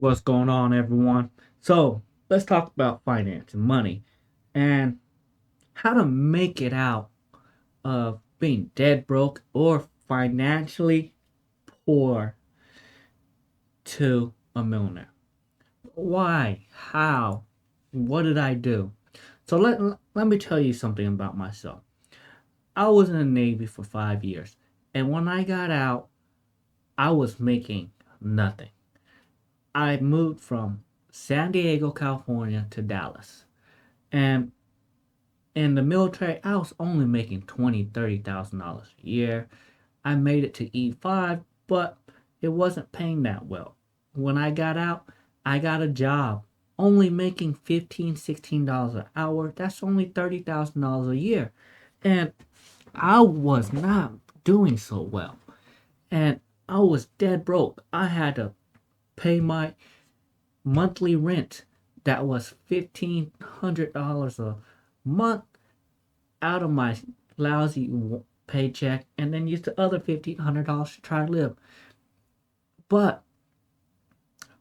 What's going on, everyone? So, let's talk about finance and money and how to make it out of being dead broke or financially poor to a millionaire. Why? How? What did I do? So, let me tell you something about myself. I was in the Navy for 5 years, and when I got out, I was making nothing. I moved from San Diego, California to Dallas. And in the military, I was only making $30,000 a year. I made it to E5, but it wasn't paying that well. When I got out, I got a job only making $15, $16 an hour. That's only $30,000 a year. And I was not doing so well. And I was dead broke. I had to pay my monthly rent that was $1,500 a month out of my lousy paycheck and then use the other $1,500 to try to live. But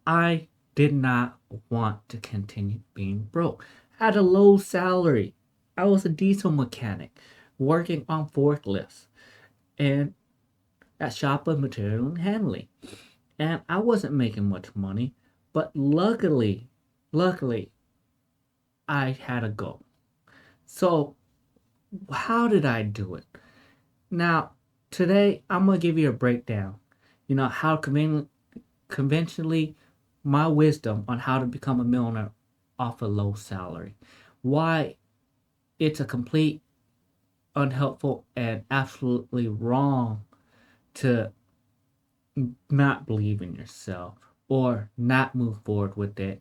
I did not want to continue being broke. I had a low salary. I was a diesel mechanic working on forklifts and at shop of material and handling. And I wasn't making much money, but luckily, I had a goal. So, how did I do it? Now, today I'm gonna give you a breakdown. How conventionally my wisdom on how to become a millionaire off a low salary. Why it's a complete unhelpful and absolutely wrong to not believe in yourself or not move forward with it.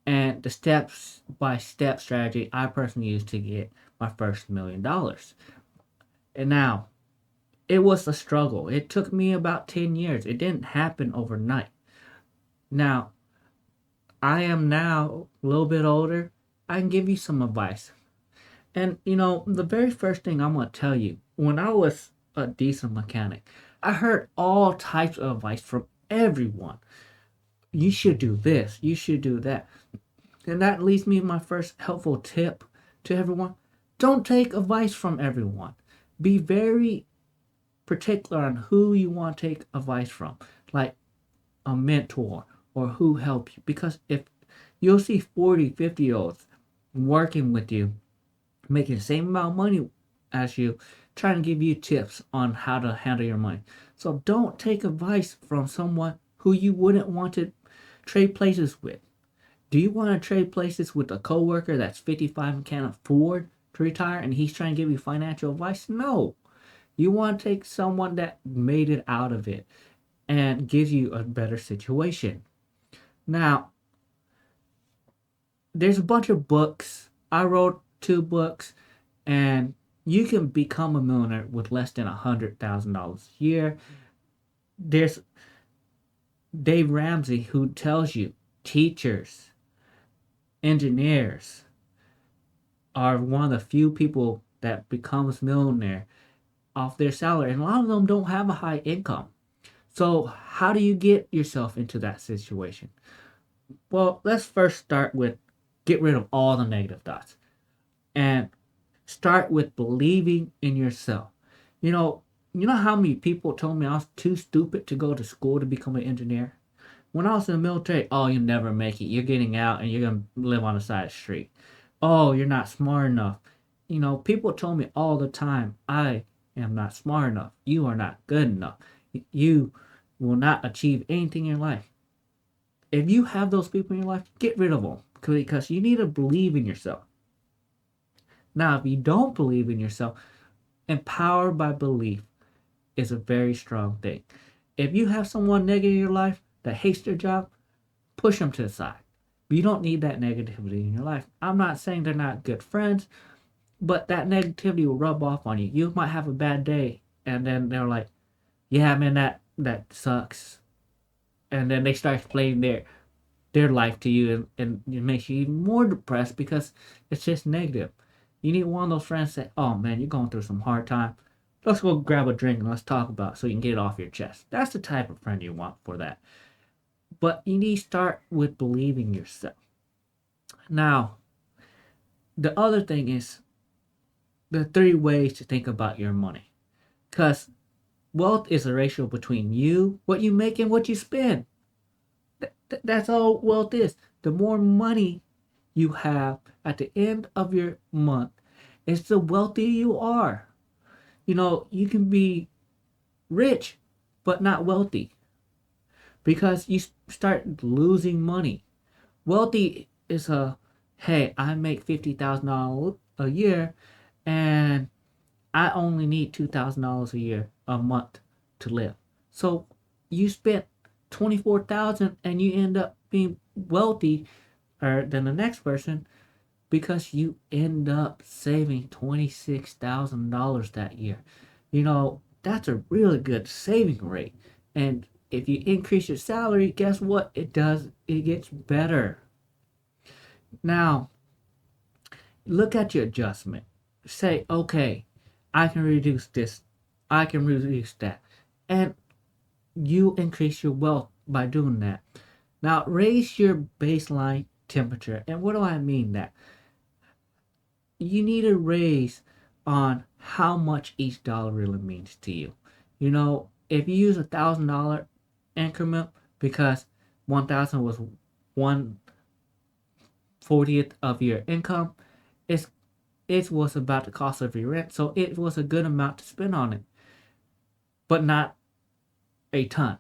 And the steps by step strategy I personally used to get my first $1 million. And now it was a struggle. It took me about 10 years. It didn't happen overnight. Now, I am now a little bit older. I can give you some advice. And the very first thing I'm going to tell you, when I was a diesel mechanic, I heard all types of advice from everyone. You should do this, you should do that. And that leads me to my first helpful tip to everyone. Don't take advice from everyone. Be very particular on who you want to take advice from, like a mentor or who helped you. Because if you'll see 40, 50-year-olds working with you, making the same amount of money as you, trying to give you tips on how to handle your money. So don't take advice from someone who you wouldn't want to trade places with. Do you want to trade places with a coworker that's 55 and can't afford to retire and he's trying to give you financial advice? No. You want to take someone that made it out of it and gives you a better situation. Now, there's a bunch of books. I wrote 2 books, and you can become a millionaire with less than $100,000 a year. There's Dave Ramsey who tells you teachers, engineers are one of the few people that becomes millionaire off their salary, and a lot of them don't have a high income. So how do you get yourself into that situation? Well, let's first start with get rid of all the negative thoughts and start with believing in yourself. You know, you know how many people told me I was too stupid to go to school to become an engineer? When I was in the military, oh, you never make it. You're getting out and you're going to live on the side of the street. Oh, you're not smart enough. People told me all the time, I am not smart enough. You are not good enough. You will not achieve anything in life. If you have those people in your life, get rid of them because you need to believe in yourself. Now, if you don't believe in yourself, empowered by belief is a very strong thing. If you have someone negative in your life that hates their job, push them to the side. You don't need that negativity in your life. I'm not saying they're not good friends, but that negativity will rub off on you. You might have a bad day, and then they're like, "Yeah, man, that sucks," and then they start explaining their life to you, and it makes you even more depressed because it's just negative. You need one of those friends that say, "Oh man, you're going through some hard time. Let's go grab a drink and let's talk about it so you can get it off your chest." That's the type of friend you want for that. But you need to start with believing yourself. Now, the other thing is the three ways to think about your money. Because wealth is a ratio between you, what you make, and what you spend. That's all wealth is. The more money you have at the end of your month, it's the wealthier you are. You can be rich, but not wealthy because you start losing money. Wealthy is hey, I make $50,000 a year and I only need $2,000 a year, a month to live. So you spent 24,000 and you end up being wealthy than the next person because you end up saving $26,000 that year. That's a really good saving rate. And if you increase your salary, guess what? It does, it gets better. Now, look at your adjustment. Say, okay, I can reduce this, I can reduce that. And you increase your wealth by doing that. Now, raise your baseline temperature. And what do I mean that? You need a raise on how much each dollar really means to you. If you use $1,000 increment because 1,000 was 1/40th of your income, it was about the cost of your rent, so it was a good amount to spend on it, but not a ton.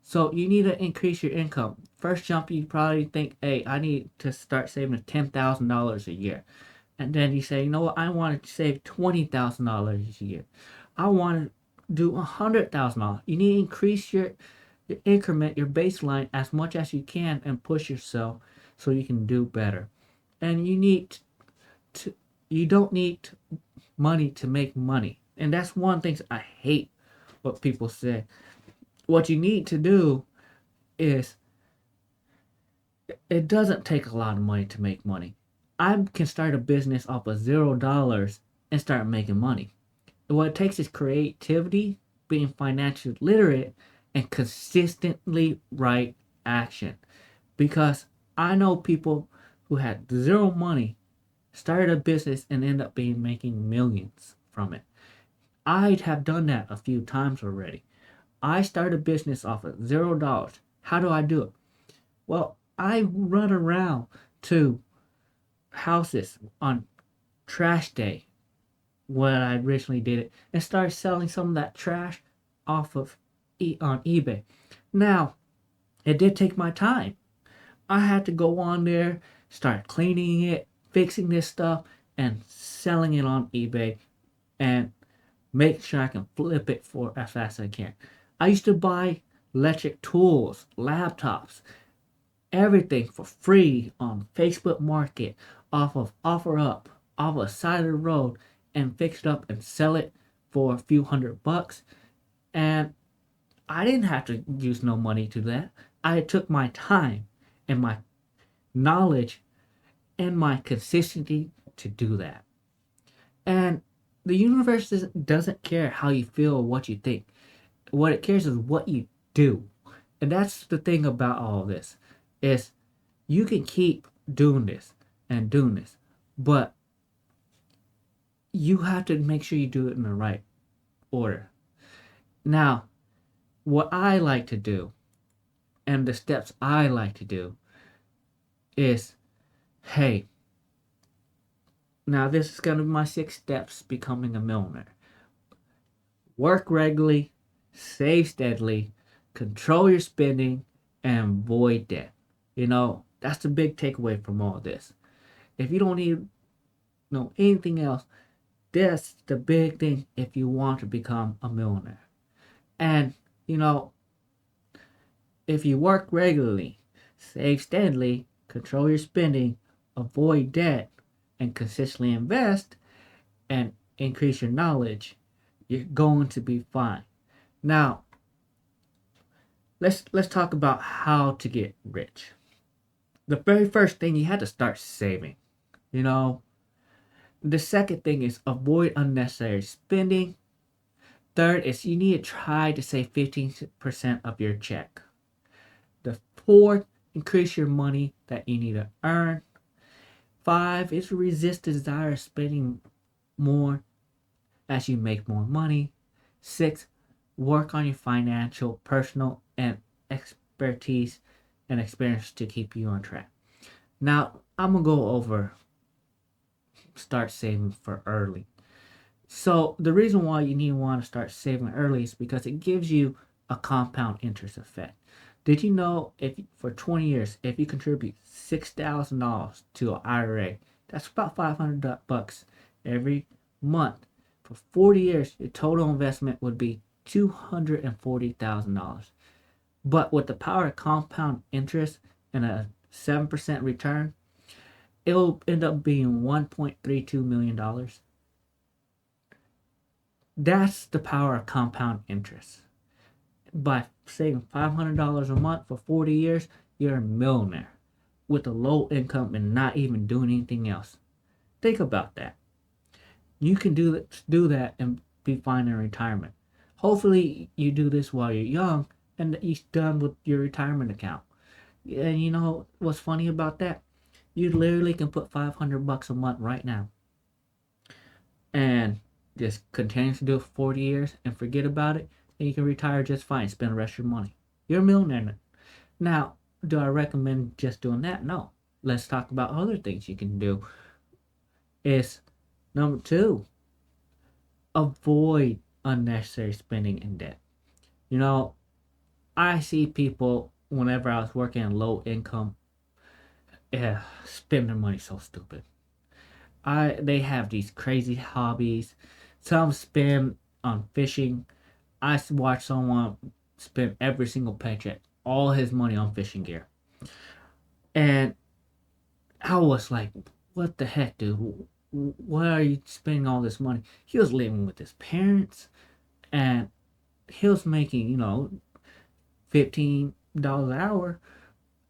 So you need to increase your income. First jump, you probably think, hey, I need to start saving $10,000 a year. And then you say, you know what, I want to save $20,000 a year. I want to do $100,000. You need to increase your increment, your baseline as much as you can and push yourself so you can do better. And you don't need money to make money. And that's one thing I hate what people say. What you need to do is, it doesn't take a lot of money to make money. I can start a business off of $0 and start making money. What it takes is creativity, being financially literate, and consistently right action. Because I know people who had zero money, started a business, and end up making millions from it. I have done that a few times already. I started a business off of $0. How do I do it? Well, I run around to houses on trash day when I originally did it and started selling some of that trash off of on eBay. Now, it did take my time. I had to go on there, start cleaning it, fixing this stuff, and selling it on eBay and make sure I can flip it for as fast as I can. I used to buy electric tools, laptops, everything for free on Facebook Market, off of OfferUp, off of side of the road, and fix it up and sell it for a few $100. And I didn't have to use no money to that. I took my time and my knowledge and my consistency to do that. And the universe doesn't care how you feel or what you think. What it cares is what you do. And that's the thing about all this is you can keep doing this and doing this, but you have to make sure you do it in the right order. Now, what I like to do and the steps I like to do is, hey, now this is going to be my 6 steps becoming a millionaire. Work regularly, save steadily, control your spending, and avoid debt. That's the big takeaway from all this. If you don't need anything else, that's the big thing if you want to become a millionaire. And if you work regularly, save steadily, control your spending, avoid debt, and consistently invest and increase your knowledge, you're going to be fine. Now, let's talk about how to get rich. The very first thing, you had to start saving. The second thing is avoid unnecessary spending. Third is you need to try to save 15% of your check. The 4, increase your money that you need to earn. 5 is resist the desire of spending more as you make more money. 6, work on your financial, personal, and expertise and experience to keep you on track. Now, I'm going to go over start saving for early. So, the reason why you need to want to start saving early is because it gives you a compound interest effect. Did you know if for 20 years, if you contribute $6,000 to an IRA, that's about $500 every month. For 40 years, your total investment would be $240,000. But with the power of compound interest and a 7% return, it'll end up being $1.32 million. That's the power of compound interest. By saving $500 a month for 40 years, you're a millionaire with a low income and not even doing anything else. Think about that. You can do that and be fine in retirement. Hopefully, you do this while you're young and you're done with your retirement account. And you know what's funny about that? You literally can put $500 a month right now and just continue to do it for 40 years and forget about it, and you can retire just fine. Spend the rest of your money. You're a millionaire. Now, do I recommend just doing that? No. Let's talk about other things you can do. Is number 2, avoid unnecessary spending and debt. You know, I see people whenever I was working in low income, spend their money so stupid. They have these crazy hobbies. Some spend on fishing. I watched someone spend every single paycheck, all his money on fishing gear. And I was like, what the heck, dude? Why are you spending all this money? He was living with his parents and he was making, $15 an hour,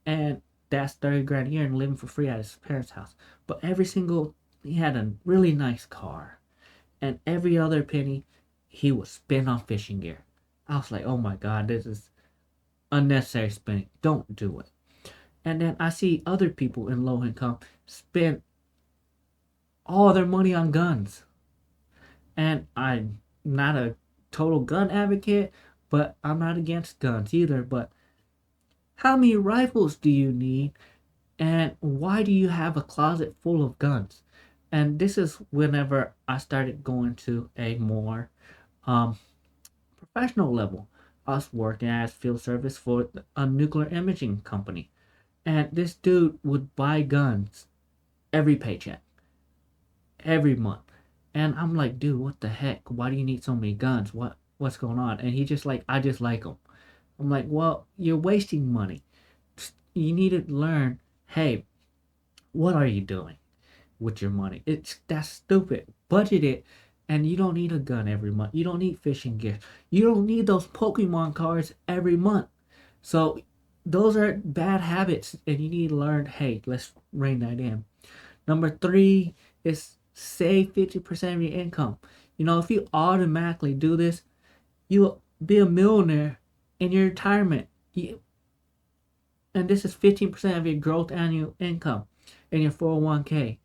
and that's 30 grand a year and living for free at his parents' house. But he had a really nice car, and every other penny he would spend on fishing gear. I was like, oh my God, this is unnecessary spending. Don't do it. And then I see other people in low income spend all their money on guns. And I'm not a total gun advocate, but I'm not against guns either. But how many rifles do you need? And why do you have a closet full of guns? And this is whenever I started going to a more professional level. I was working as field service for a nuclear imaging company. And this dude would buy guns every paycheck, every month. And I'm like, dude, what the heck? Why do you need so many guns? What's going on? And he just like, I just like them. I'm like, well, you're wasting money. You need to learn, hey, what are you doing with your money? That's stupid. Budget it, and you don't need a gun every month. You don't need fishing gear. You don't need those Pokemon cards every month. So those are bad habits, and you need to learn, hey, let's rein that in. Number 3 is save 50% of your income. If you automatically do this, you'll be a millionaire in your retirement. And this is 15% of your gross annual income in your 401k.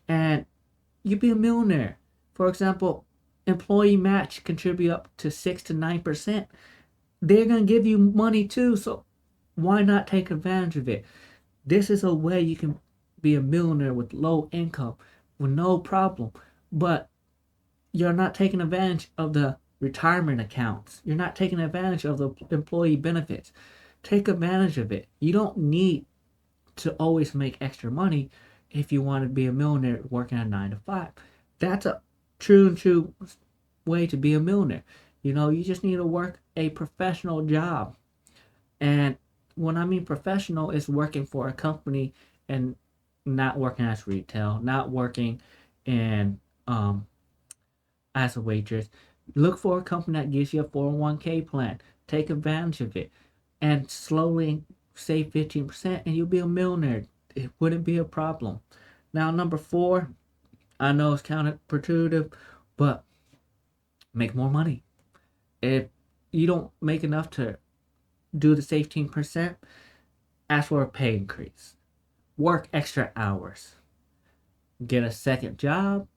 And you'll be a millionaire. For example, employee match contribute up to 6 to 9%. They're going to give you money too, so why not take advantage of it? This is a way you can be a millionaire with low income with no problem. But you're not taking advantage of the retirement accounts. You're not taking advantage of the employee benefits. Take advantage of it. You don't need to always make extra money if you want to be a millionaire working a 9 to 5. That's a true way to be a millionaire. You just need to work a professional job. And when I mean professional, is working for a company and not working as retail, not working in as a waitress. Look for a company that gives you a 401k plan. Take advantage of it and slowly save 15% and you'll be a millionaire. It wouldn't be a problem. Now, number 4, I know it's counterintuitive, but make more money. If you don't make enough to do the 15%, Ask for a pay increase. Work extra hours. Get a second job.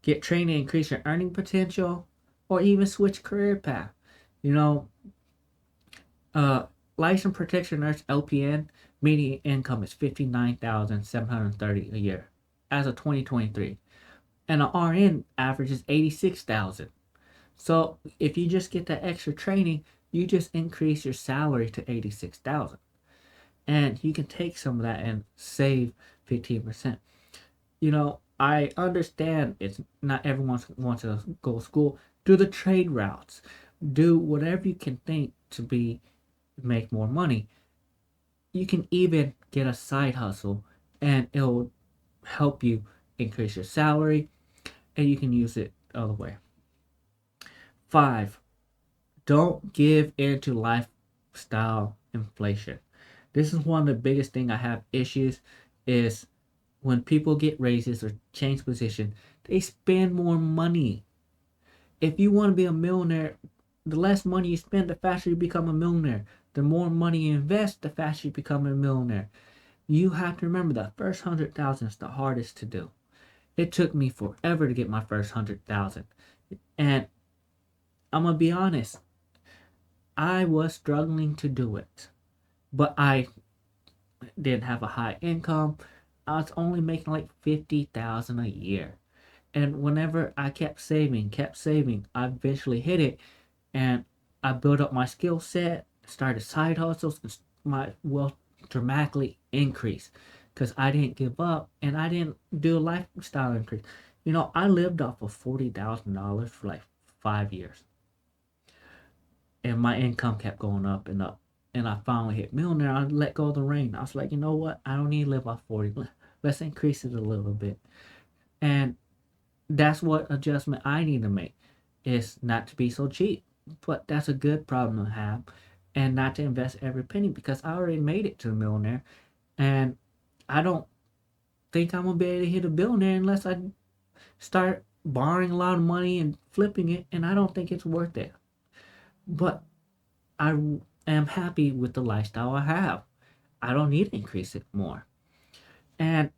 Get trained to increase your earning potential. Or even switch career path. You know, uh, License protection nurse LPN median income is 59,730 a year as of 2023, and an RN average is 86,000. So if you just get that extra training, you just increase your salary to 86,000, and you can take some of that and save 15%. I understand it's not everyone wants to go to school. Do the trade routes. Do whatever you can think to make more money. You can even get a side hustle, and it'll help you increase your salary, and you can use it other way. 5, don't give in to lifestyle inflation. This is one of the biggest thing I have issues is when people get raises or change position, they spend more money. If you want to be a millionaire, the less money you spend, the faster you become a millionaire. The more money you invest, the faster you become a millionaire. You have to remember that first 100,000 is the hardest to do. It took me forever to get my first 100,000, and I'm gonna be honest, I was struggling to do it, but I didn't have a high income. I was only making like 50,000 a year, and whenever I kept saving, I eventually hit it, and I built up my skill set, started side hustles, and my wealth dramatically increased because I didn't give up and I didn't do a lifestyle increase. I lived off of $40,000 for like 5 years, and my income kept going up and up. And I finally hit millionaire. I let go of the rein. I was like, you know what? I don't need to live off 40. Let's increase it a little bit. And that's what adjustment I need to make, is not to be so cheap. But that's a good problem to have, and not to invest every penny, because I already made it to a millionaire, and I don't think I'm gonna be able to hit a billionaire unless I start borrowing a lot of money and flipping it, and I don't think it's worth it. But I am happy with the lifestyle I have. I don't need to increase it more. And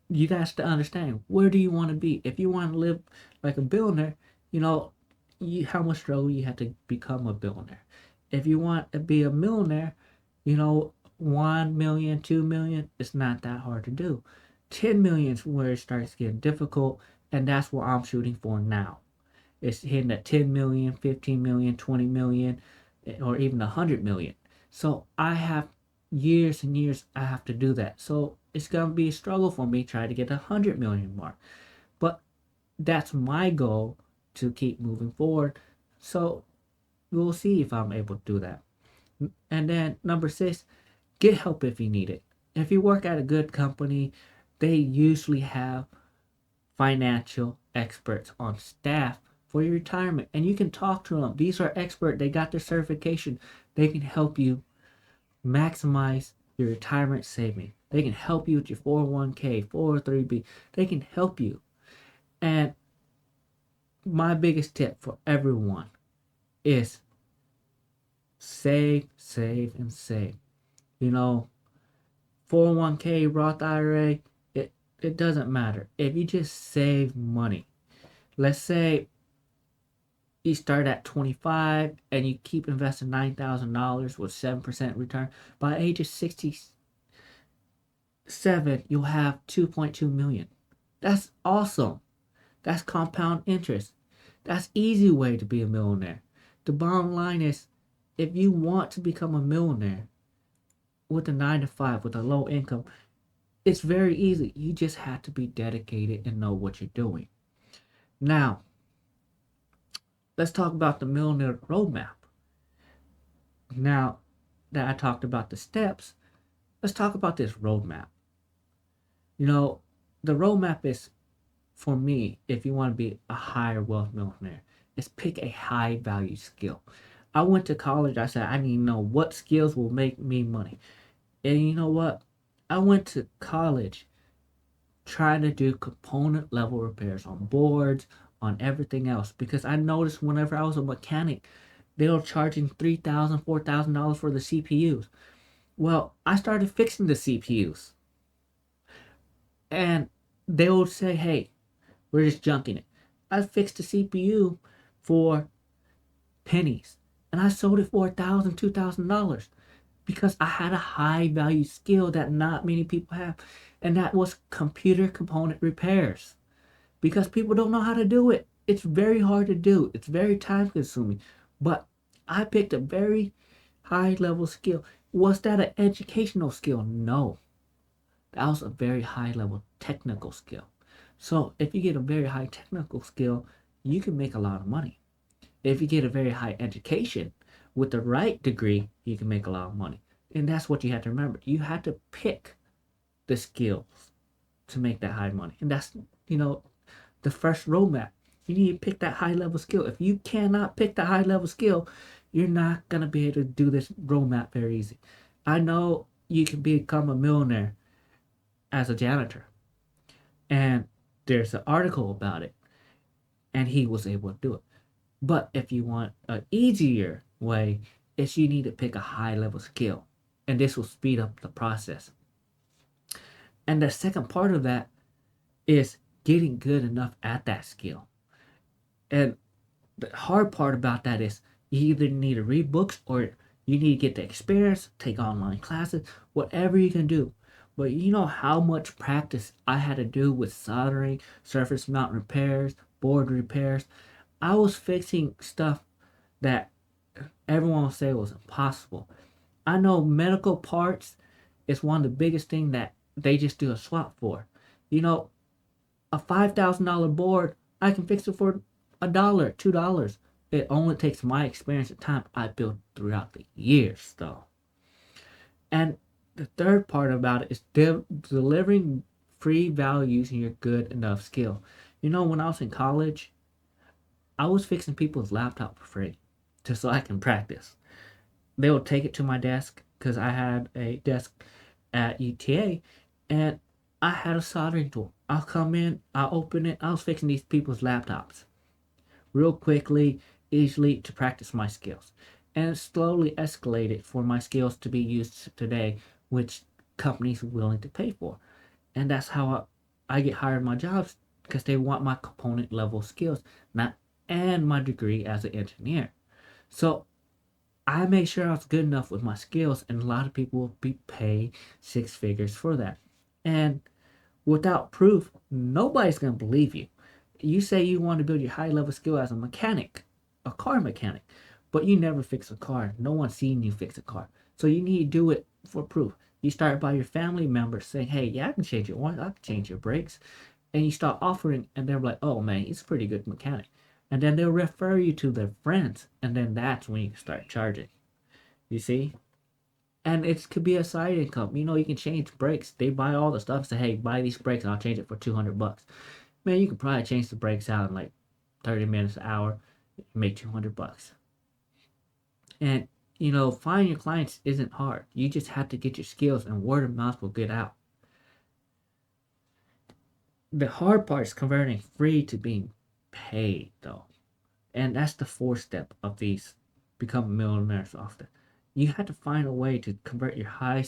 you guys to understand, where do you want to be? If you want to live like a billionaire, you know, how much struggle you have to become a billionaire. If you want to be a millionaire, 1 million, 2 million, it's not that hard to do. 10 million is where it starts getting difficult, and that's what I'm shooting for now. It's hitting at 10 million, 15 million, 20 million, or even 100 million. So I have years and years I have to do that. So it's going to be a struggle for me trying to get the 100 million mark. But that's my goal, to keep moving forward. So we'll see if I'm able to do that. And then number 6, get help if you need it. If you work at a good company, they usually have financial experts on staff for your retirement, and you can talk to them. These are experts. They got their certification. They can help you maximize your retirement saving. They can help you with your 401k, 403b. They can help you. And my biggest tip for everyone is save, save, and save. 401k, Roth IRA, it doesn't matter. If you just save money, let's say you start at 25 and you keep investing $9,000 with 7% return, by age of 67, you'll have 2.2 million. That's awesome. That's compound interest. That's easy way to be a millionaire. The bottom line is, if you want to become a millionaire with a 9 to 5, with a low income, it's very easy. You just have to be dedicated and know what you're doing. Now, let's talk about the millionaire roadmap. Now that I talked about the steps, let's talk about this roadmap. The roadmap is, for me, if you want to be a higher wealth millionaire, is pick a high value skill. I went to college. I said, I need to know what skills will make me money. And you know what? I went to college trying to do component level repairs on boards, on everything else, because I noticed whenever I was a mechanic, They were charging $3,000, $4,000 for the CPUs. Well, I started fixing the CPUs, and they would say, "Hey, we're just junking it." I fixed the CPU for pennies, and I sold it for $1,000, $2,000 because I had a high value skill that not many people have, and that was computer component repairs. Because people don't know how to do it. It's very hard to do. It's very time consuming. But I picked a very high level skill. Was that an educational skill? No. That was a very high level technical skill. So if you get a very high technical skill, you can make a lot of money. If you get a very high education with the right degree, you can make a lot of money. And that's what you have to remember. You have to pick the skills to make that high money. And that's, the first roadmap. You need to pick that high level skill. If you cannot pick that high level skill, you're not going to be able to do this roadmap very easy. I know you can become a millionaire as a janitor, and there's an article about it, and he was able to do it. But if you want an easier way, is you need to pick a high level skill, and this will speed up the process. And the second part of that is getting good enough at that skill. And the hard part about that is you either need to read books or you need to get the experience, take online classes, whatever you can do. But you know how much practice I had to do with soldering, surface mount repairs, board repairs. I was fixing stuff that everyone would say was impossible. I know medical parts is one of the biggest things that they just do a swap for. You know, a $5,000 board, I can fix it for $1, $2. It only takes my experience and time I built throughout the years, though. And the third part about it is delivering free value using your good enough skill. You know, when I was in college, I was fixing people's laptop for free just so I can practice. They would take it to my desk because I had a desk at UTA, and I had a soldering tool. I'll come in, I'll open it. I was fixing these people's laptops real quickly, easily to practice my skills. And it slowly escalated for my skills to be used today, which companies are willing to pay for. And that's how I get hired my jobs because they want my component level skills, not and my degree as an engineer. So I made sure I was good enough with my skills, and a lot of people will be paid six figures for that. And without proof, nobody's going to believe you. You say you want to build your high level skill as a mechanic, a car mechanic, but you never fix a car. No one's seen you fix a car. So you need to do it for proof. You start by your family members saying, "Hey, yeah, I can change your oil, I can change your brakes." And you start offering, and they're like, "Oh man, he's a pretty good mechanic." And then they'll refer you to their friends, and then that's when you can start charging. You see? And it could be a side income. You know, you can change brakes. They buy all the stuff. Say, "Hey, buy these brakes, and I'll change it for $200." Man, you could probably change the brakes out in like 30 minutes, an hour, make $200. And finding your clients isn't hard. You just have to get your skills, and word of mouth will get out. The hard part is converting free to being paid, though. And that's the fourth step of these become millionaires often. You have to find a way to convert your high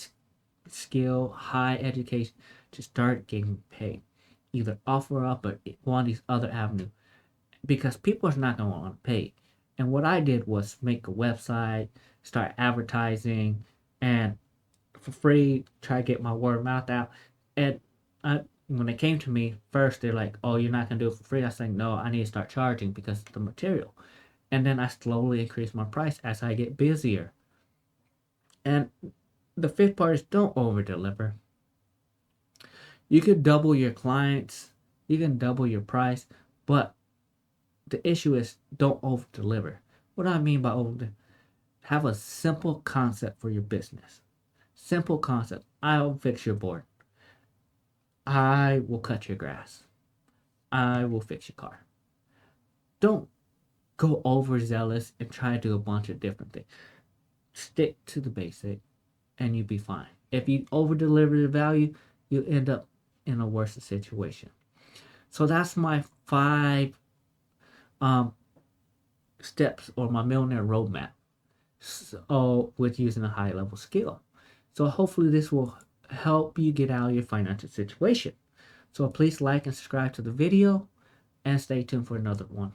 skill, high education to start getting paid. Either offer up or one of these other avenues. Because people are not going to want to pay. And what I did was make a website, start advertising, and for free, try to get my word of mouth out. And when they came to me first, they're like, "Oh, you're not gonna do it for free." I was like, "No, I need to start charging because of the material." And then I slowly increase my price as I get busier. And the fifth part is don't over deliver. You could double your clients, you can double your price, but the issue is don't over deliver. What do I mean by over? Have a simple concept for your business. Simple concept. I'll fix your board. I will cut your grass. I will fix your car. Don't go overzealous and try to do a bunch of different things. Stick to the basic and you'll be fine. If you over deliver the value, you end up in a worse situation. So that's my 5 steps or my millionaire roadmap. So with using a high level skill. So hopefully this will help you get out of your financial situation. So please like and subscribe to the video and stay tuned for another one.